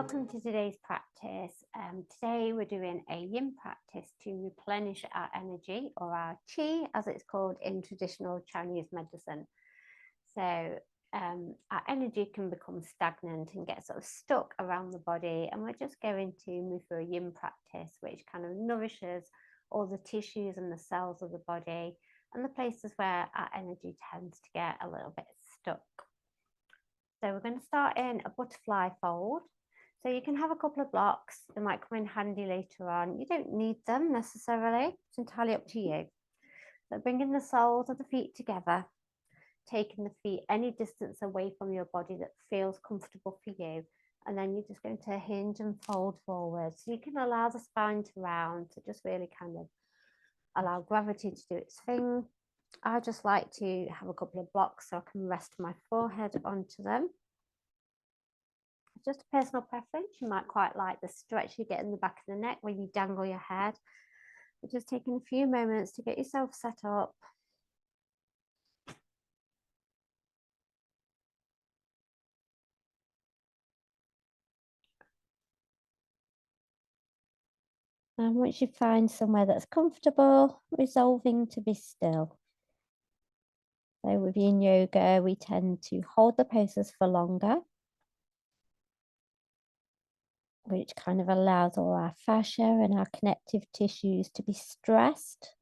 welcome to today's practice. Today we're doing a yin practice to replenish our energy, or our qi as it's called in traditional Chinese medicine. So our energy can become stagnant and get sort of stuck around the body, and we're just going to move through a yin practice which kind of nourishes all the tissues and the cells of the body and the places where our energy tends to get a little bit stuck. So we're going to start in a butterfly fold. So you can have a couple of blocks. They might come in handy later on. You don't need them necessarily. It's entirely up to you. So bringing the soles of the feet together, taking the feet any distance away from your body that feels comfortable for you. And then you're just going to hinge and fold forward. So you can allow the spine to round, to just really kind of allow gravity to do its thing. I just like to have a couple of blocks so I can rest my forehead onto them. Just a personal preference. You might quite like the stretch you get in the back of the neck when you dangle your head. But just taking a few moments to get yourself set up. And once you find somewhere that's comfortable, resolving to be still. So with Yin Yoga, we tend to hold the poses for longer, which kind of allows all our fascia and our connective tissues to be stressed,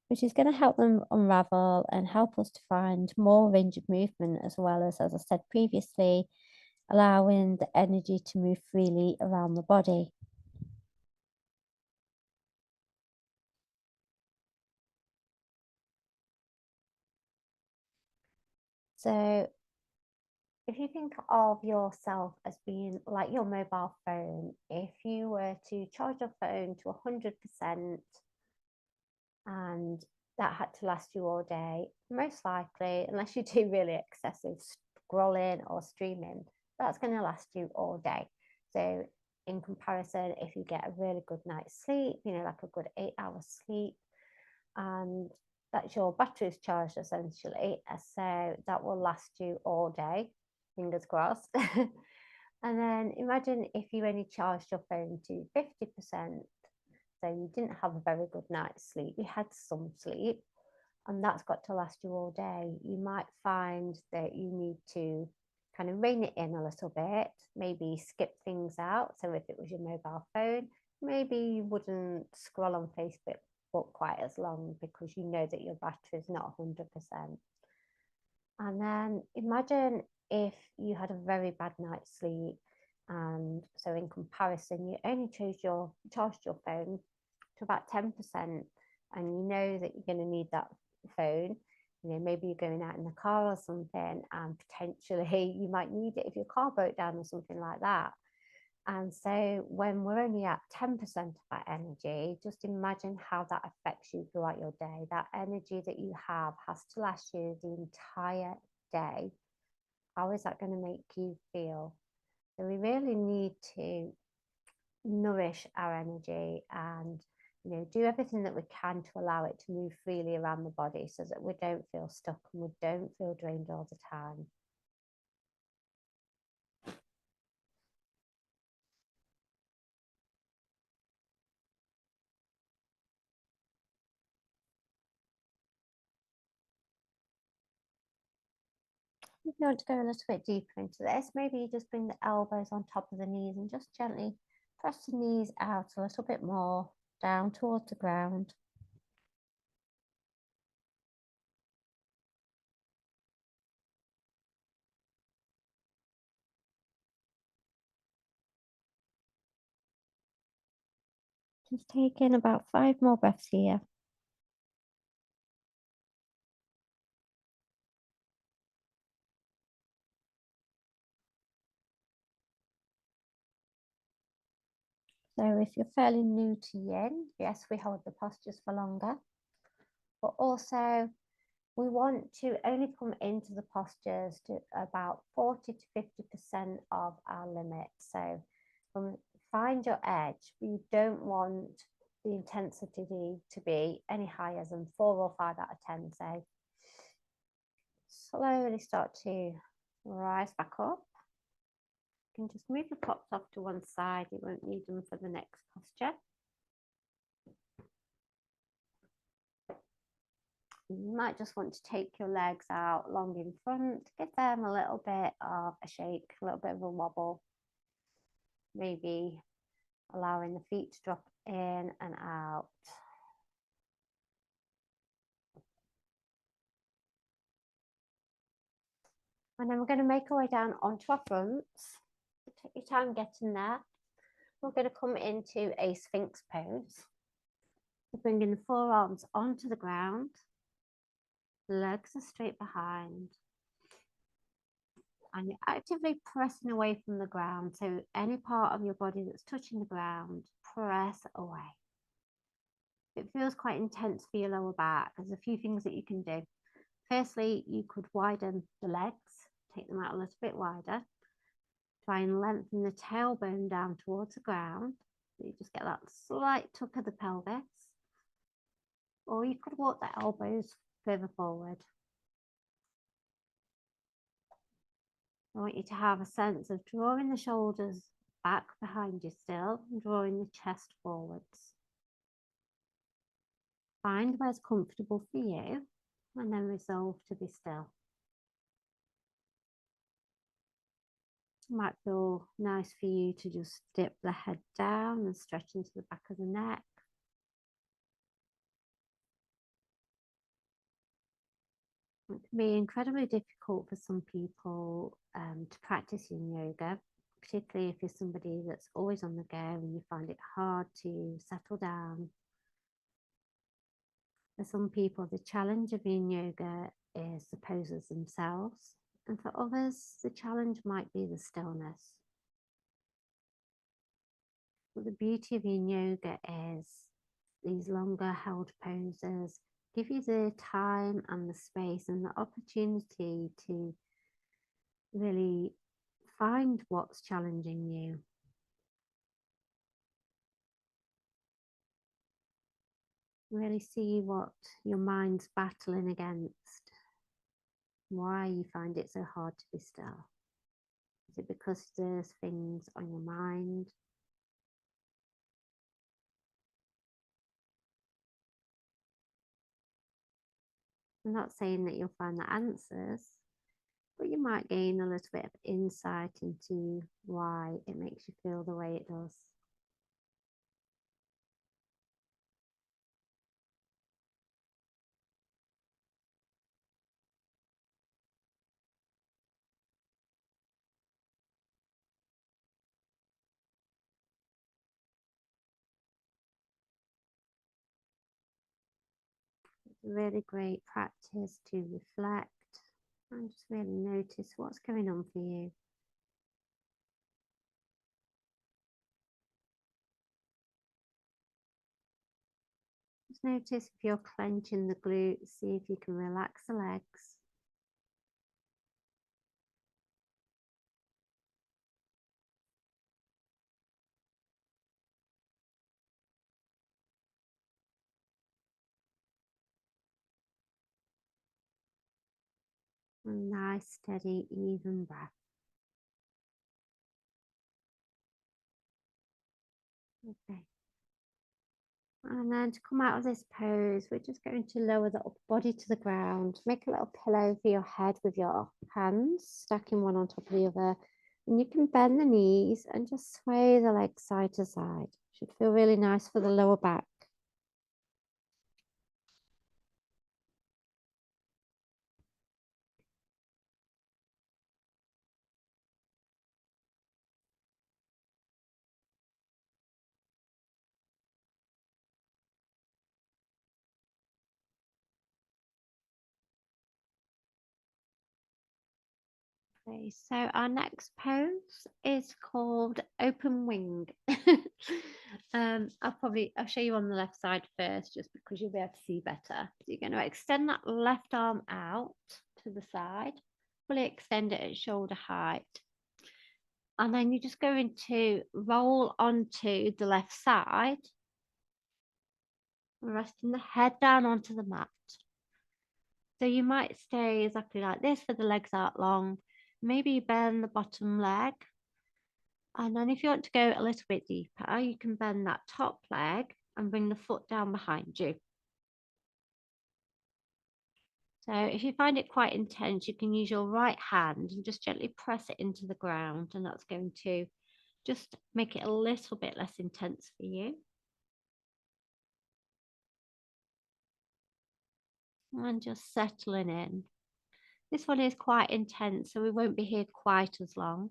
which is going to help them unravel and help us to find more range of movement, as well as I said previously, allowing the energy to move freely around the body. So if you think of yourself as being like your mobile phone, if you were to charge your phone to 100% and that had to last you all day, most likely, unless you do really excessive scrolling or streaming, that's going to last you all day. So in comparison, if you get a really good night's sleep, like a good 8 hours sleep, and that's your battery's charged essentially, so that will last you all day, fingers crossed. And then imagine if you only charged your phone to 50%, so you didn't have a very good night's sleep, you had some sleep, and that's got to last you all day. You might find that you need to kind of rein it in a little bit, maybe skip things out. So if it was your mobile phone, maybe you wouldn't scroll on Facebook quite as long because you know that your battery is not 100%. And then imagine if you had a very bad night's sleep, and so in comparison, you only charged your phone to about 10%, and you know that you're going to need that phone. Maybe you're going out in the car or something, and potentially you might need it if your car broke down or something like that. And so when we're only at 10% of our energy, just imagine how that affects you throughout your day. That energy that you have has to last you the entire day. How is that going to make you feel? So we really need to nourish our energy and do everything that we can to allow it to move freely around the body so that we don't feel stuck and we don't feel drained all the time. If you want to go a little bit deeper into this, maybe you just bring the elbows on top of the knees and just gently press the knees out a little bit more, down towards the ground. Just take in about 5 more breaths here. So if you're fairly new to Yin, yes, we hold the postures for longer, but also we want to only come into the postures to about 40 to 50% of our limit. So find your edge. You don't want the intensity to be any higher than 4 or 5 out of 10. So slowly start to rise back up. You can just move the props off to one side. You won't need them for the next posture. You might just want to take your legs out long in front, give them a little bit of a shake, a little bit of a wobble. Maybe allowing the feet to drop in and out. And then we're going to make our way down onto our fronts. Take your time getting there. We're going to come into a Sphinx pose. Bringing the forearms onto the ground. Legs are straight behind. And you're actively pressing away from the ground. So any part of your body that's touching the ground, press away. It feels quite intense for your lower back. There's a few things that you can do. Firstly, you could widen the legs, take them out a little bit wider. Try and lengthen the tailbone down towards the ground. So you just get that slight tuck of the pelvis. Or you could walk the elbows further forward. I want you to have a sense of drawing the shoulders back behind you still and drawing the chest forwards. Find where's comfortable for you and then resolve to be still. It might feel nice for you to just dip the head down and stretch into the back of the neck. It can be incredibly difficult for some people to practice Yin Yoga, particularly if you're somebody that's always on the go and you find it hard to settle down. For some people, the challenge of Yin Yoga is the poses themselves, and for others, the challenge might be the stillness. But the beauty of Yin Yoga is these longer held poses give you the time and the space and the opportunity to really find what's challenging you. Really see what your mind's battling against. Why you find it so hard to be still. Is it because there's things on your mind? I'm not saying that you'll find the answers, but you might gain a little bit of insight into why it makes you feel the way it does. It's a really great practice to reflect and just really notice what's going on for you. Just notice if you're clenching the glutes, see if you can relax the legs. A nice, steady, even breath. Okay. And then to come out of this pose, we're just going to lower the upper body to the ground. Make a little pillow for your head with your hands, stacking one on top of the other. And you can bend the knees and just sway the legs side to side. Should feel really nice for the lower back. Okay, so our next pose is called open wing. I'll show you on the left side first, just because you'll be able to see better. So you're going to extend that left arm out to the side, fully extend it at shoulder height. And then you're just going to roll onto the left side, resting the head down onto the mat. So you might stay exactly like this for the legs out long. Maybe you bend the bottom leg And then if you want to go a little bit deeper, you can bend that top leg and bring the foot down behind you. So if you find it quite intense, you can use your right hand and just gently press it into the ground, and that's going to just make it a little bit less intense for you. And just settling in. This one is quite intense, so we won't be here quite as long.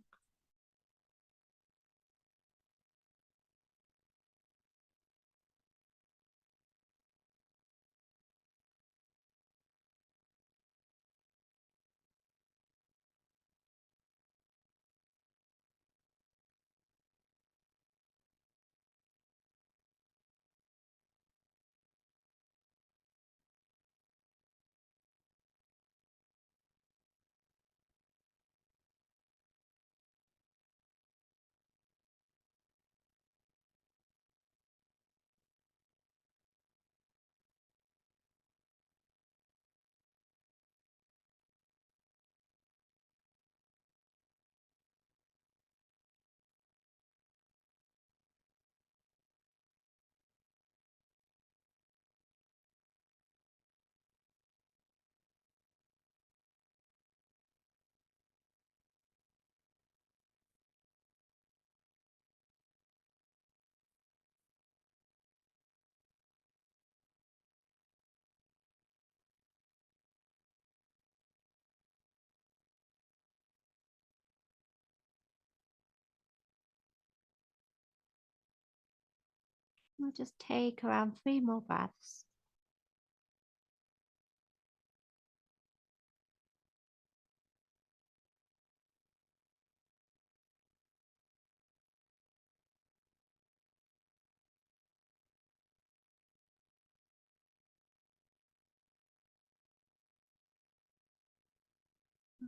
We'll just take around 3 more breaths.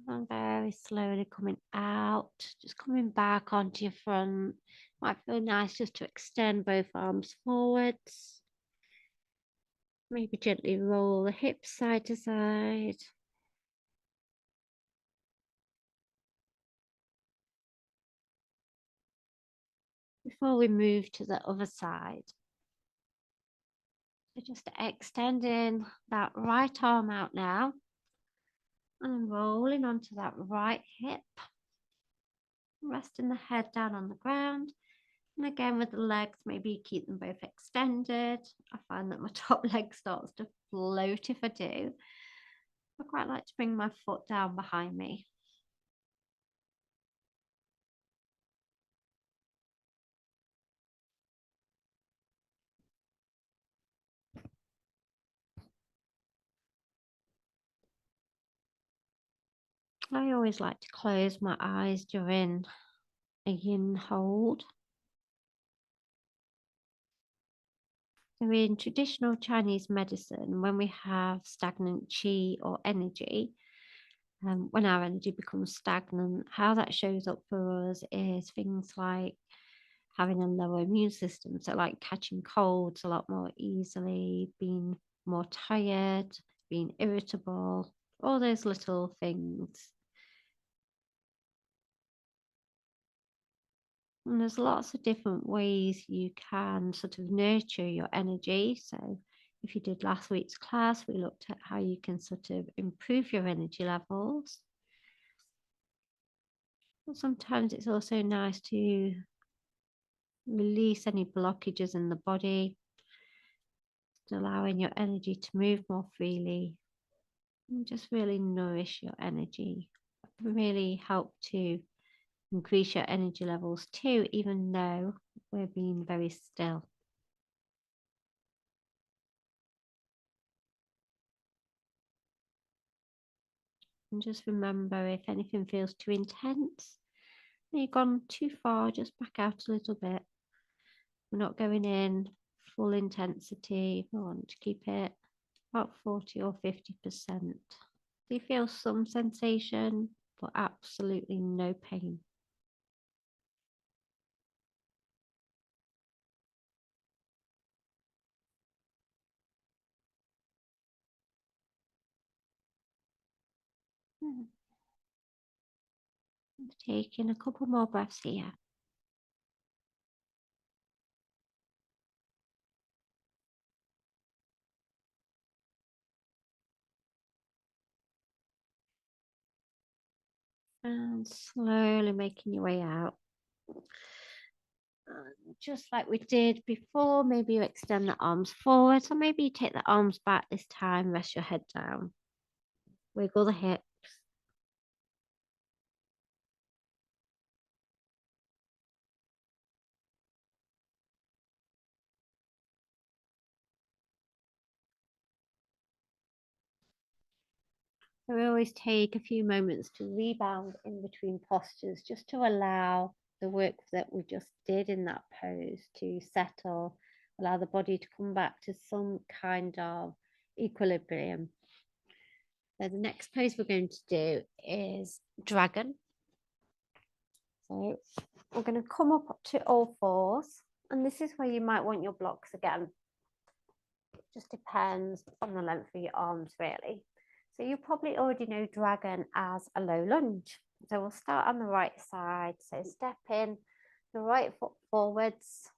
And very slowly coming out, just coming back onto your front. Might feel nice just to extend both arms forwards. Maybe gently roll the hips side to side. Before we move to the other side. So just extending that right arm out now and rolling onto that right hip. Resting the head down on the ground. And again with the legs, maybe keep them both extended. I find that my top leg starts to float if I do. I quite like to bring my foot down behind me. I always like to close my eyes during a yin hold. So in traditional Chinese medicine, when we have stagnant qi or energy, when our energy becomes stagnant, how that shows up for us is things like having a lower immune system. So, like catching colds a lot more easily, being more tired, being irritable, all those little things. And there's lots of different ways you can sort of nurture your energy. So, if you did last week's class, we looked at how you can sort of improve your energy levels. But sometimes it's also nice to release any blockages in the body, allowing your energy to move more freely and just really nourish your energy. It can really help to increase your energy levels too, even though we're being very still. And just remember, if anything feels too intense, you've gone too far, just back out a little bit. We're not going in full intensity. We want to keep it about 40 or 50%. So you feel some sensation, but absolutely no pain. Taking a couple more breaths here. And slowly making your way out. Just like we did before, maybe you extend the arms forward, or maybe you take the arms back this time, rest your head down. Wiggle the hips. So we always take a few moments to rebound in between postures, just to allow the work that we just did in that pose to settle, allow the body to come back to some kind of equilibrium. So the next pose we're going to do is dragon. So we're going to come up to all fours, and this is where you might want your blocks again. It just depends on the length of your arms, really. So you probably already know dragon as a low lunge. So we'll start on the right side. So step in, the right foot forwards,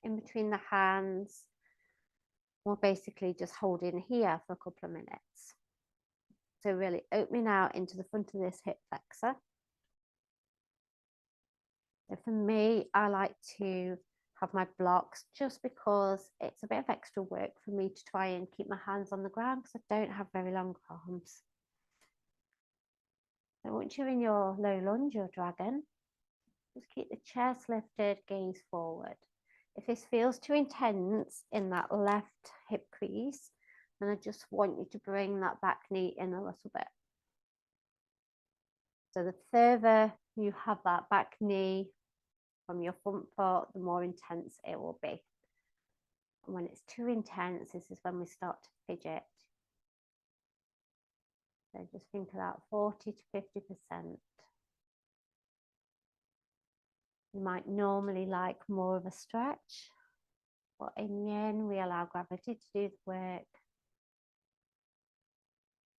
in between the hands. We're basically just holding here for a couple of minutes. So really opening out into the front of this hip flexor. So for me, I like to have my blocks just because it's a bit of extra work for me to try and keep my hands on the ground because I don't have very long arms. So once you're in your low lunge or dragon, just keep the chest lifted, gaze forward. If this feels too intense in that left hip crease, then I just want you to bring that back knee in a little bit. So the further you have that back knee from your front foot, the more intense it will be. And when it's too intense, this is when we start to fidget. So just think about 40 to 50%. You might normally like more of a stretch, but in yin, we allow gravity to do the work.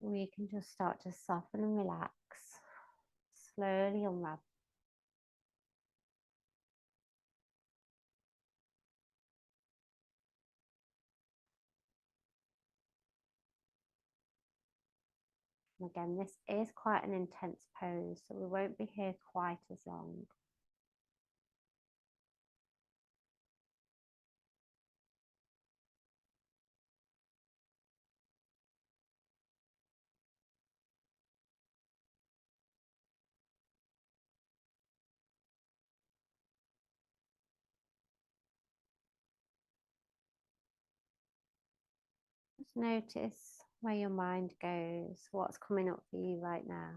We can just start to soften and relax, slowly unravel. And again, this is quite an intense pose, so we won't be here quite as long. Just notice where your mind goes, what's coming up for you right now.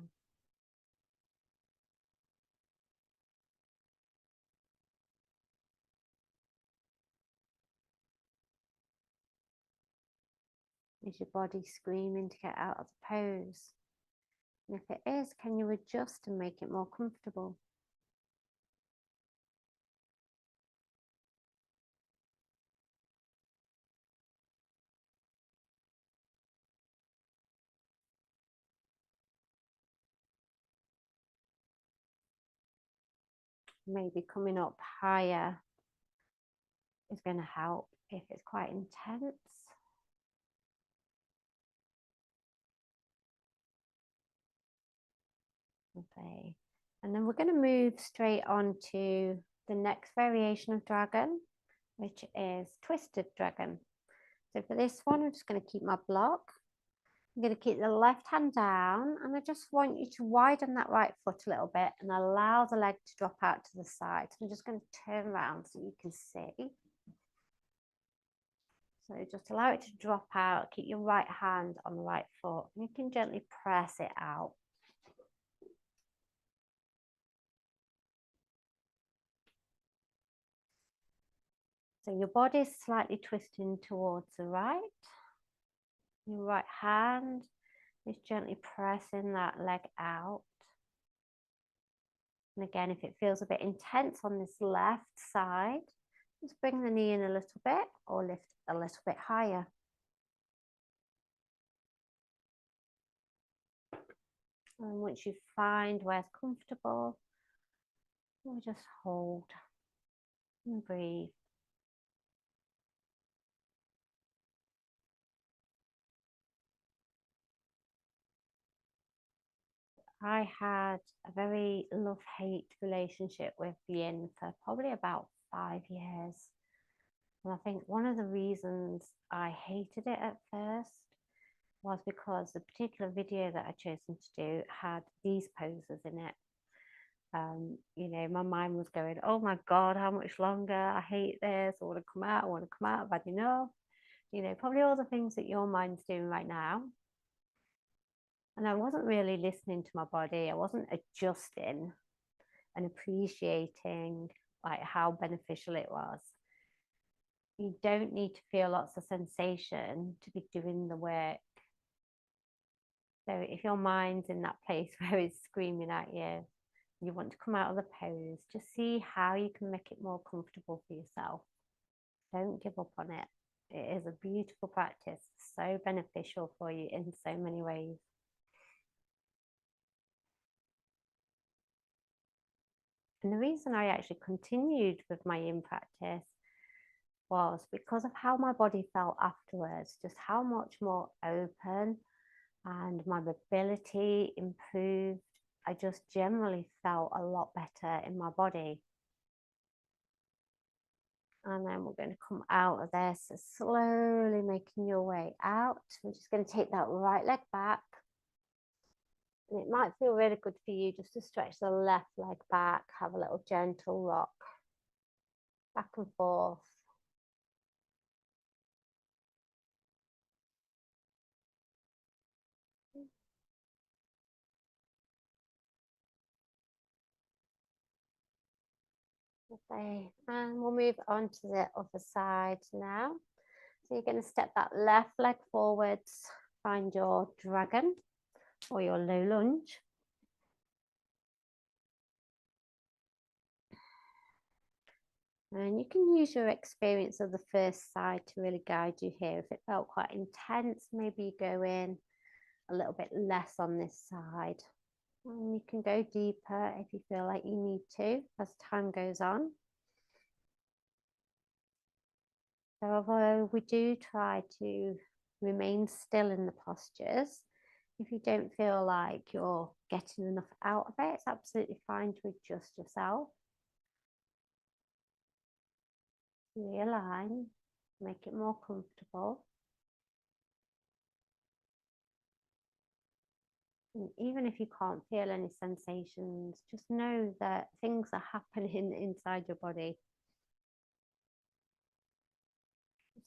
Is your body screaming to get out of the pose? And if it is, can you adjust and make it more comfortable? Maybe coming up higher is going to help if it's quite intense. Okay. And then we're going to move straight on to the next variation of dragon, which is twisted dragon. So for this one, I'm just going to keep my block. I'm going to keep the left hand down, and I just want you to widen that right foot a little bit and allow the leg to drop out to the side. So I'm just going to turn around so you can see. So just allow it to drop out. Keep your right hand on the right foot. You can gently press it out. So your body is slightly twisting towards the right. Your right hand is gently pressing that leg out. And again, if it feels a bit intense on this left side, just bring the knee in a little bit or lift a little bit higher. And once you find where's comfortable, we'll just hold and breathe. I had a very love-hate relationship with yin for probably about 5 years. And I think one of the reasons I hated it at first was because the particular video that I'd chosen to do had these poses in it. My mind was going, oh my God, how much longer? I hate this. I want to come out. I want to come out. I've had enough. Probably all the things that your mind's doing right now. And I wasn't really listening to my body. I wasn't adjusting and appreciating like how beneficial it was. You don't need to feel lots of sensation to be doing the work. So if your mind's in that place where it's screaming at you, you want to come out of the pose, just see how you can make it more comfortable for yourself. Don't give up on it. It is a beautiful practice, so beneficial for you in so many ways. And the reason I actually continued with my yin practice was because of how my body felt afterwards, just how much more open and my mobility improved. I just generally felt a lot better in my body. And then we're going to come out of this, so slowly making your way out. We're just going to take that right leg back. And it might feel really good for you just to stretch the left leg back, have a little gentle rock back and forth. Okay, and we'll move on to the other side now. So you're going to step that left leg forwards, find your dragon or your low lunge. And you can use your experience of the first side to really guide you here. If it felt quite intense, maybe you go in a little bit less on this side. And you can go deeper if you feel like you need to as time goes on. So although we do try to remain still in the postures, if you don't feel like you're getting enough out of it, it's absolutely fine to adjust yourself. Realign, make it more comfortable. And even if you can't feel any sensations, just know that things are happening inside your body.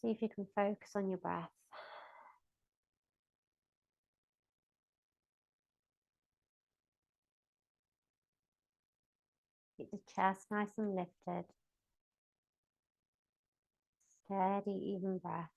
See if you can focus on your breath. Keep the chest nice and lifted. Steady, even breath.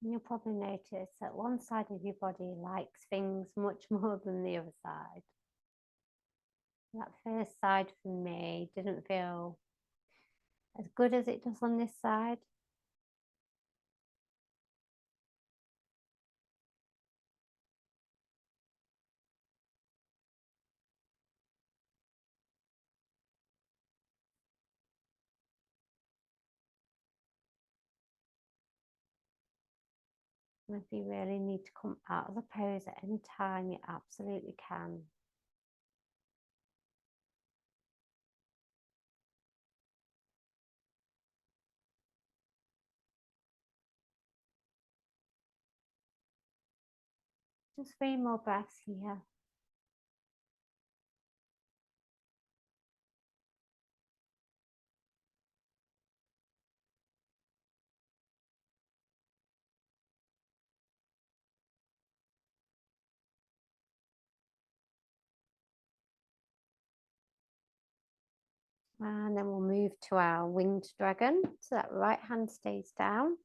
And you'll probably notice that one side of your body likes things much more than the other side. That first side for me didn't feel as good as it does on this side. And if you really need to come out of the pose at any time, you absolutely can. Just 3 more breaths here. And then we'll move to our winged dragon. So that right hand stays down.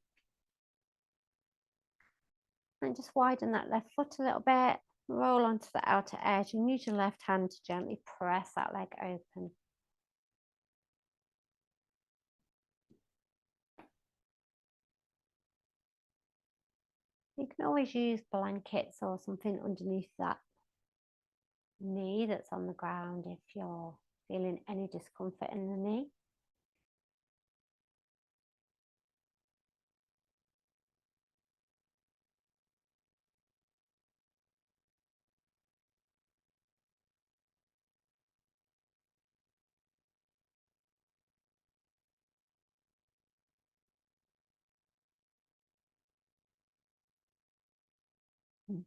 And just widen that left foot a little bit. Roll onto the outer edge and use your left hand to gently press that leg open. You can always use blankets or something underneath that knee that's on the ground if you're feeling any discomfort in the knee. Mm.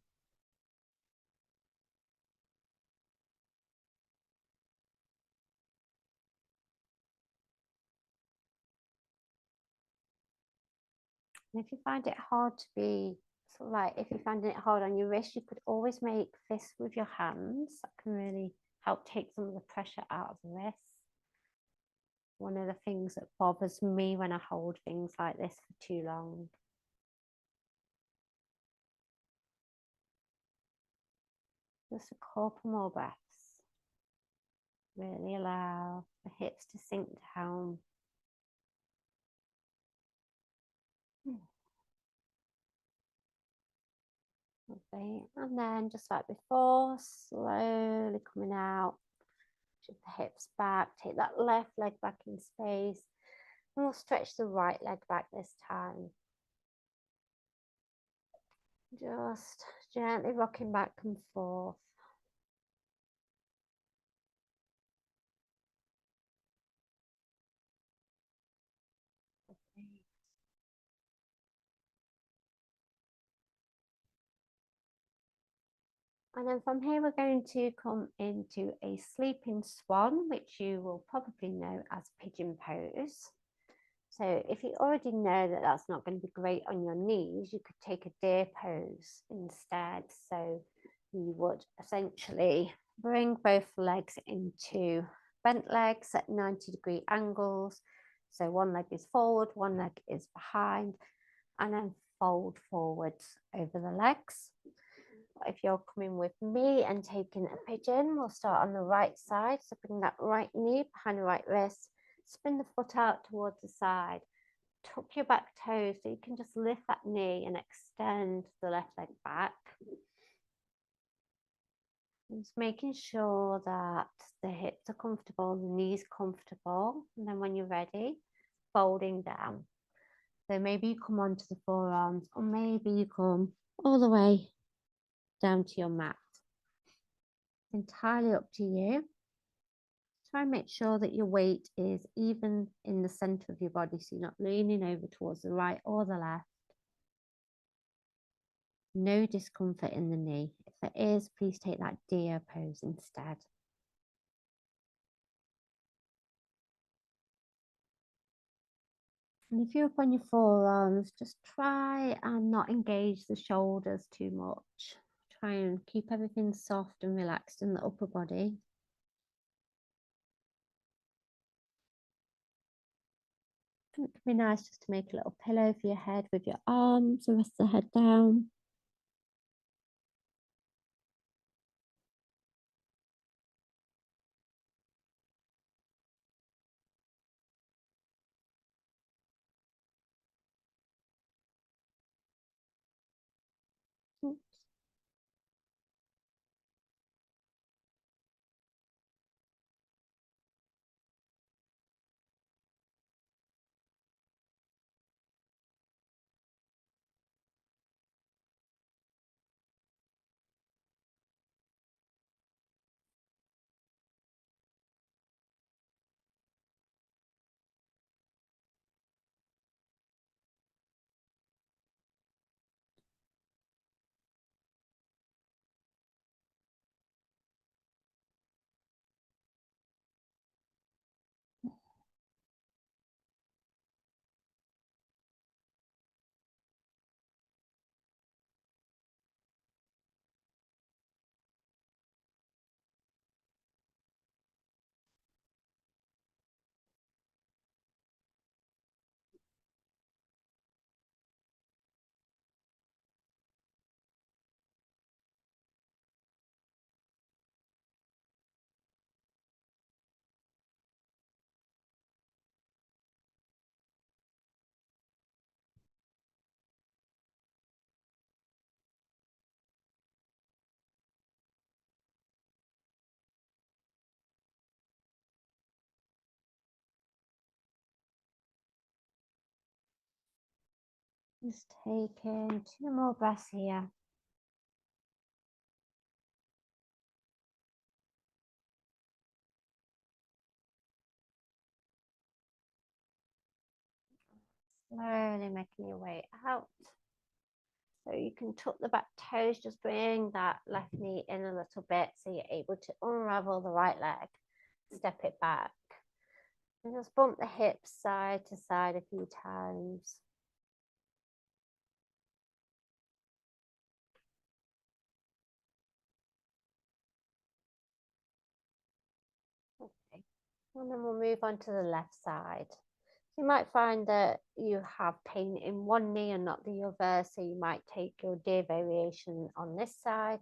And if you find it hard to be sort of like, if you're finding it hard on your wrist, you could always make fists with your hands. That can really help take some of the pressure out of the wrist. One of the things that bothers me when I hold things like this for too long. Just a couple more breaths. Really allow the hips to sink down. Lovely. And then just like before, slowly coming out. Shift the hips back. Take that left leg back in space. And we'll stretch the right leg back this time. Just gently rocking back and forth. And then from here, we're going to come into a sleeping swan, which you will probably know as pigeon pose. So if you already know that that's not going to be great on your knees, you could take a deer pose instead. So you would essentially bring both legs into bent legs at 90-degree angles. So one leg is forward, one leg is behind, and then fold forwards over the legs. If you're coming with me and taking a pigeon, we'll start on the right side. So bring that right knee behind the right wrist, spin the foot out towards the side, tuck your back toes so you can just lift that knee and extend the left leg back. Just making sure that the hips are comfortable, the knees comfortable. And then when you're ready, folding down. So maybe you come onto the forearms, or maybe you come all the way down to your mat. Entirely up to you. Try and make sure that your weight is even in the center of your body, so you're not leaning over towards the right or the left. No discomfort in the knee. If there is, please take that deer pose instead. And if you're up on your forearms, just try and not engage the shoulders too much. Try and keep everything soft and relaxed in the upper body. It can be nice just to make a little pillow for your head with your arms and rest the head down. Just taking 2 more breaths here. Slowly making your way out. So you can tuck the back toes, just bring that left knee in a little bit so you're able to unravel the right leg, step it back. And just bump the hips side to side a few times. Okay. And then we'll move on to the left side. You might find that you have pain in one knee and not the other, so you might take your day variation on this side.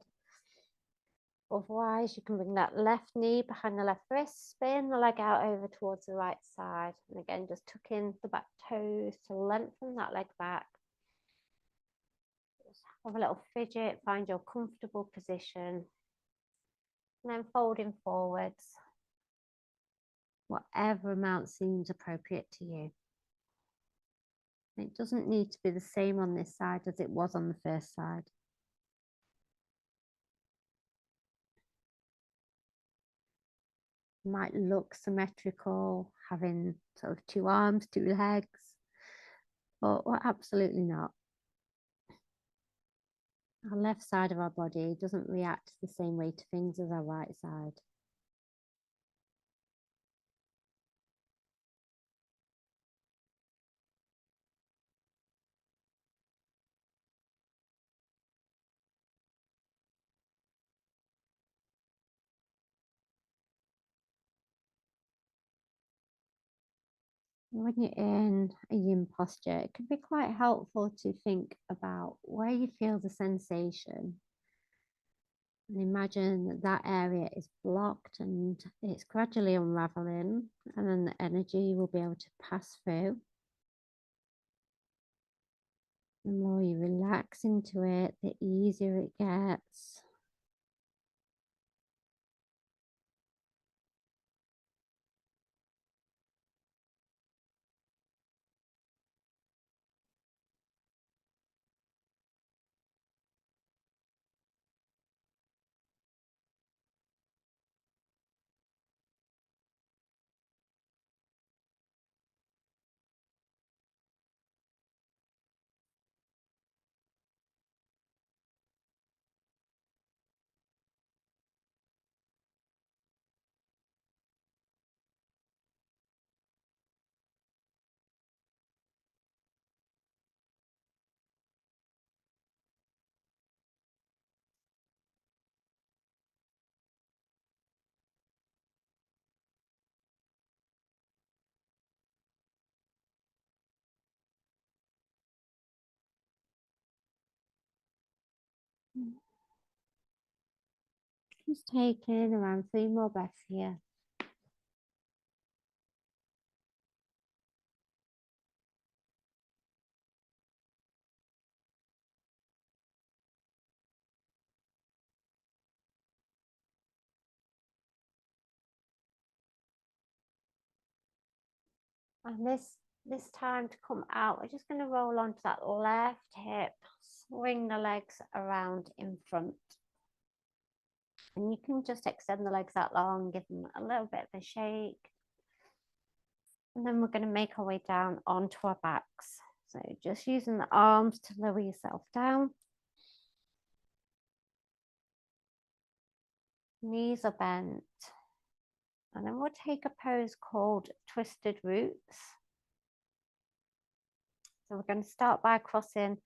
Otherwise, you can bring that left knee behind the left wrist, spin the leg out over towards the right side. And again, just tuck in the back toes to lengthen that leg back. Just have a little fidget, find your comfortable position. And then folding forwards, whatever amount seems appropriate to you. It doesn't need to be the same on this side as it was on the first side. It might look symmetrical, having sort of 2 arms, 2 legs, but absolutely not. Our left side of our body doesn't react the same way to things as our right side. When you're in a yin posture, it can be quite helpful to think about where you feel the sensation. And imagine that that area is blocked and it's gradually unraveling, and then the energy will be able to pass through. The more you relax into it, the easier it gets. Just taking around 3 more breaths here. And this time to come out, we're just going to roll onto that left hip, swing the legs around in front. And you can just extend the legs out long, give them a little bit of a shake. And then we're going to make our way down onto our backs. So just using the arms to lower yourself down. Knees are bent. And then we'll take a pose called twisted roots. So we're going to start by crossing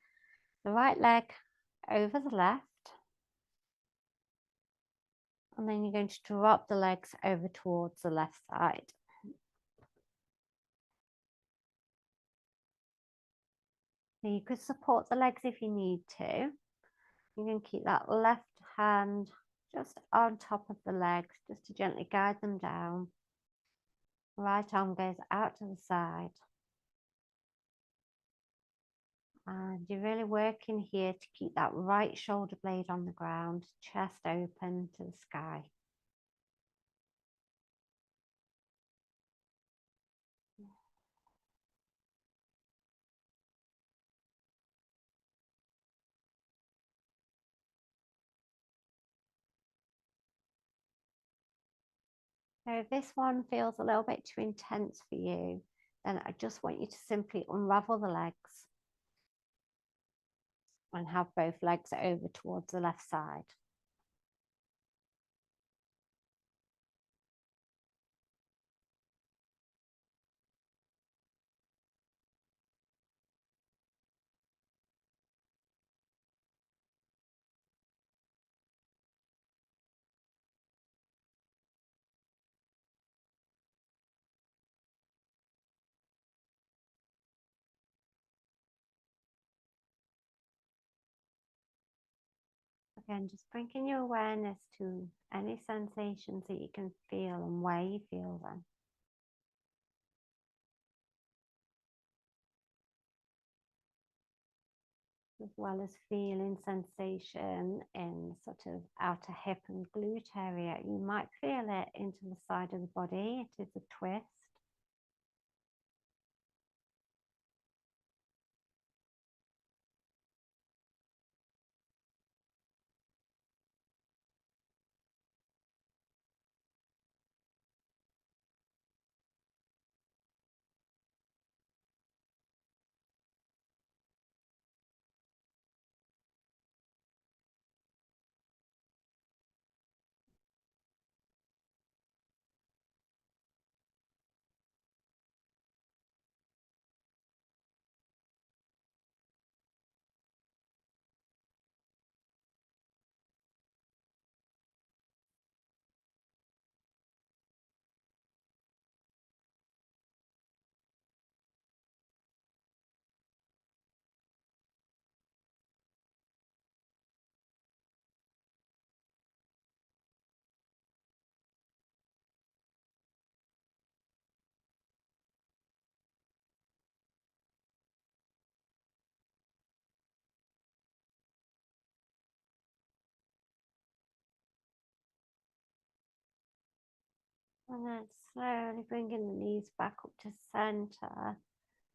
the right leg over the left. And then you're going to drop the legs over towards the left side. So you could support the legs if you need to. You can keep that left hand just on top of the legs, just to gently guide them down. Right arm goes out to the side. And you're really working here to keep that right shoulder blade on the ground, chest open to the sky. So if this one feels a little bit too intense for you, then I just want you to simply unravel the legs and have both legs over towards the left side. Again, just bringing your awareness to any sensations that you can feel and where you feel them. As well as feeling sensation in sort of outer hip and glute area. You might feel it into the side of the body. It is a twist. And then slowly bringing the knees back up to center.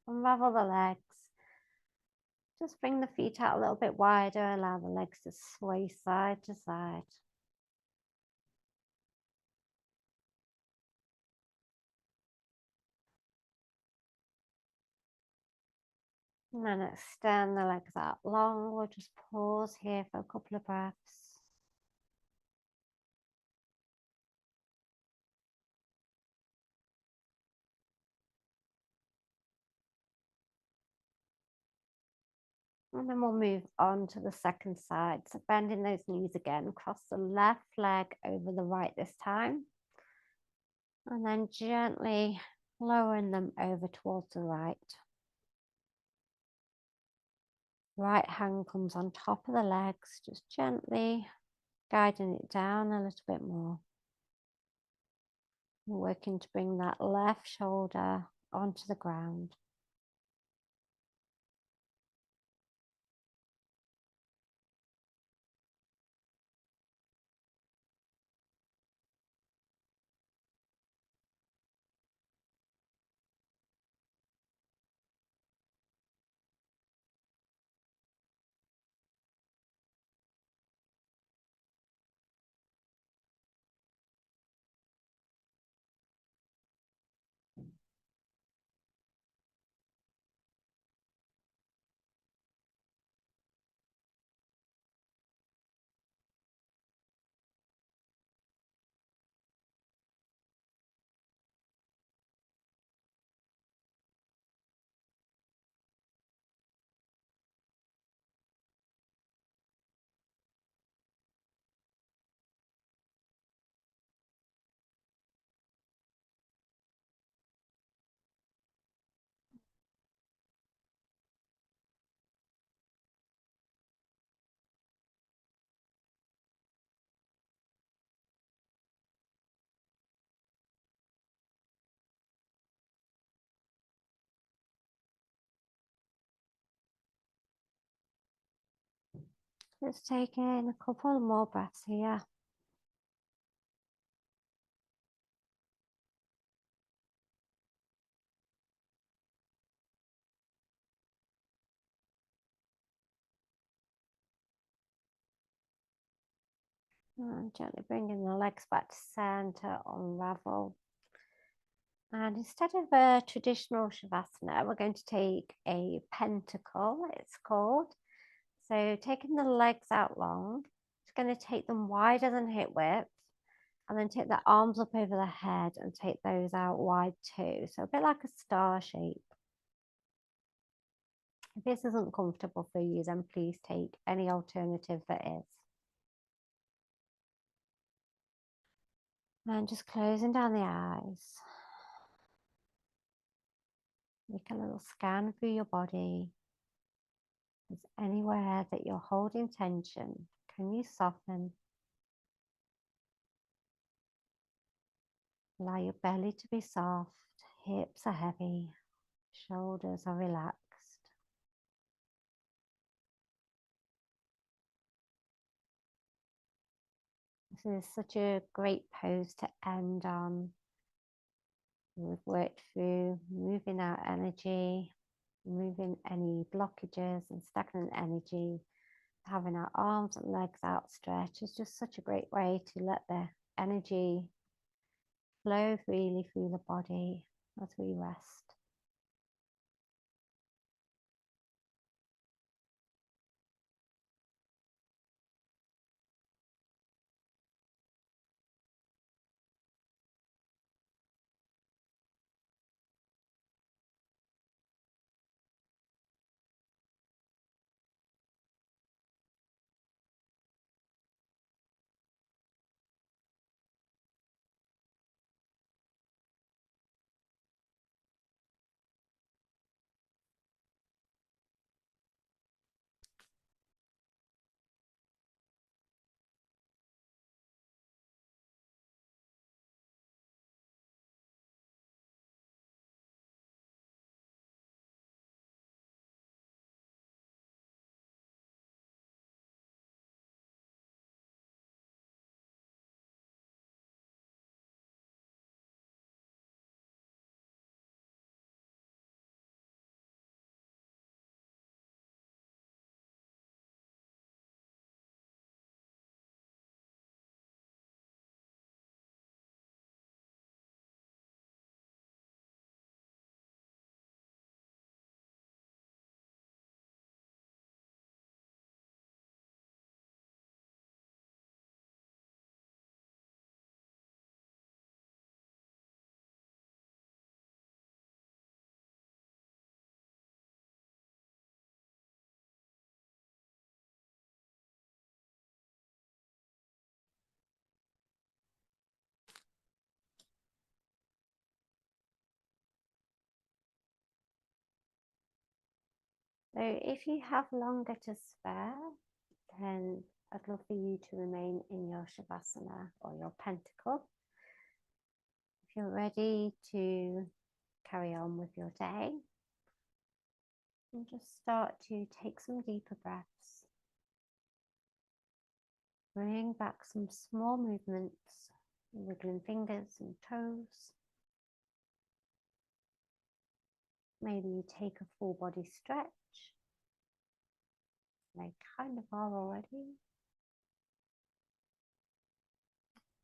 Unravel the legs. Just bring the feet out a little bit wider. Allow the legs to sway side to side. And then extend the legs out long. We'll just pause here for a couple of breaths. And then we'll move on to the second side. So bending those knees again, cross the left leg over the right this time. And then gently lowering them over towards the right. Right hand comes on top of the legs, just gently guiding it down a little bit more. We're working to bring that left shoulder onto the ground. Just taking a couple more breaths here. And gently bringing the legs back to center, unravel. And instead of a traditional Shavasana, we're going to take a pentacle, it's called. So taking the legs out long, it's going to take them wider than hip width, and then take the arms up over the head and take those out wide too. So a bit like a star shape. If this isn't comfortable for you, then please take any alternative that is. And just closing down the eyes. Make a little scan through your body. Is anywhere that you're holding tension, can you soften? Allow your belly to be soft, hips are heavy, shoulders are relaxed. This is such a great pose to end on. We've worked through moving our energy, moving any blockages and stagnant energy. Having our arms and legs outstretched is just such a great way to let the energy flow freely through the body as we rest. So if you have longer to spare, then I'd love for you to remain in your Shavasana or your Pentacle. If you're ready to carry on with your day, and just start to take some deeper breaths. Bring back some small movements, wiggling fingers and toes. Maybe you take a full body stretch. They kind of are already.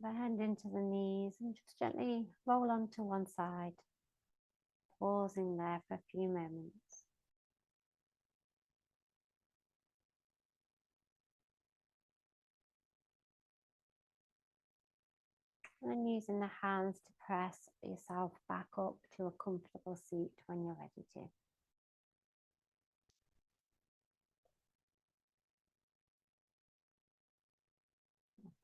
Bend into the knees and just gently roll onto one side, pausing there for a few moments. And then using the hands to press yourself back up to a comfortable seat when you're ready to.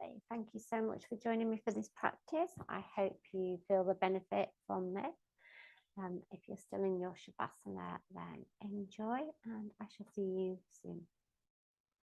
Okay, thank you so much for joining me for this practice. I hope you feel the benefit from this. If you're still in your Shavasana, then enjoy, and I shall see you soon.